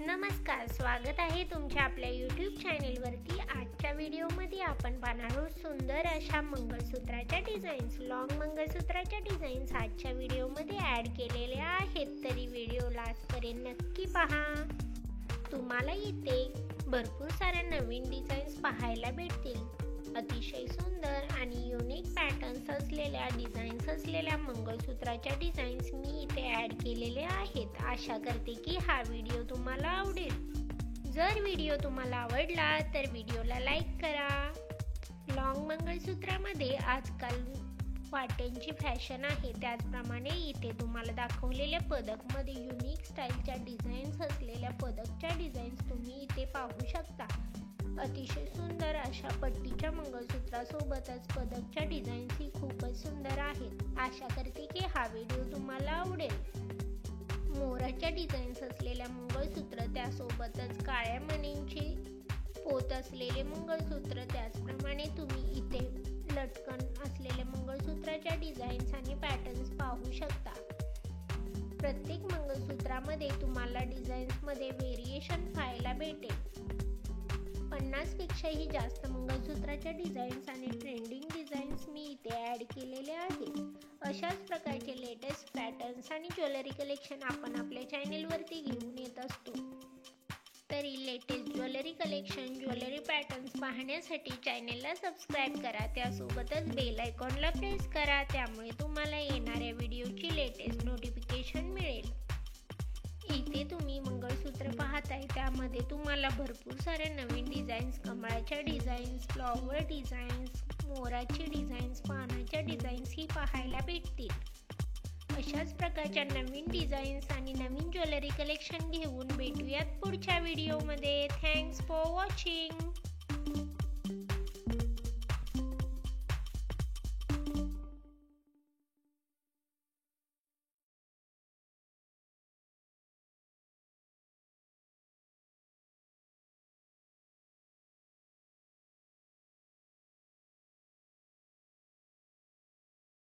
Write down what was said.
नमस्कार, स्वागत आहे तुमच्या आपल्या यूट्यूब चॅनेलवरती। आजच्या व्हिडिओमध्ये आपण पाहणार आहोत सुंदर अशा मंगळसूत्राच्या डिझाईन्स, लॉंग मंगळसूत्राच्या डिझाईन्स आजच्या व्हिडिओमध्ये ॲड केलेल्या आहेत, तरी व्हिडिओ लास्टपर्यंत नक्की पहा। तुम्हाला इथे भरपूर साऱ्या नवीन डिझाईन्स पाहायला भेटतील। अतिशय सुंदर आणि युनिक पॅटर्न्स असलेल्या डिझाईन्स असलेल्या मंगळसूत्राच्या डिझाईन्स मी इथे ॲड केलेले आहेत। आशा करते की हा व्हिडिओ तुम्हाला आवडेल। जर व्हिडिओ तुम्हाला आवडला तर व्हिडिओला लाईक करा। लॉंग मंगळसूत्रामध्ये आजकाल वाट्यांची फॅशन आहे, त्याचप्रमाणे इथे तुम्हाला दाखवलेल्या पदकमध्ये युनिक स्टाईलच्या डिझाईन्स असलेल्या पदकच्या डिझाईन्स तुम्ही इथे पाहू शकता। अतिशय सुंदर अशा पट्टीच्या मंगळसूत्रासोबतच पदकच्या डिझाईन्स ही खूपच सुंदर आहेत। आशा करते की हा व्हिडिओ तुम्हाला आवडेल। मोराच्या डिझाईन्स असलेल्या मंगळसूत्र, त्यासोबतच काळ्या मण्यांची पोत असलेले मंगळसूत्र, त्याचप्रमाणे तुम्ही इथे लटकन असलेल्या मंगळसूत्राच्या डिझाईन्स आणि पॅटर्न्स पाहू शकता। प्रत्येक मंगळसूत्रामध्ये तुम्हाला डिझाईन्समध्ये व्हेरिएशन पाहायला भेटेल। 50 पेक्षाही जास्त मंगळसूत्राच्या डिझाईन्स आणि ट्रेंडिंग डिझाईन्स मी इथे ॲड केलेले आहेत। अशाच प्रकारचे लेटेस्ट पॅटर्न्स आणि ज्वेलरी कलेक्शन आपण आपल्या चॅनेलवरती घेऊन येत असतो। तरी latest jewellery collection, jewellery patterns पाहण्यासाठी चॅनेलला सबस्क्राईब करा, त्यासोबतच बेल आयकॉनला प्रेस करा, त्यामुळे तुम्हाला येणाऱ्या व्हिडिओची लेटेस्ट नोटिफिकेशन मिळेल। इथे तुम्ही मंगळसूत्र पाहताय, त्यामध्ये तुम्हाला भरपूर साऱ्या नवीन डिझाईन्स, कमळाच्या डिझाईन्स, फ्लॉवर डिझाईन्स, मोराची डिझाईन्स, पानाच्या डिझाईन्स ही पाहायला भेटतील। अशाच प्रकारच्या नवीन डिझाईन्स आणि नवीन ज्वेलरी कलेक्शन घेऊन भेटूयात पुढच्या व्हिडिओमध्ये। Thanks for watching.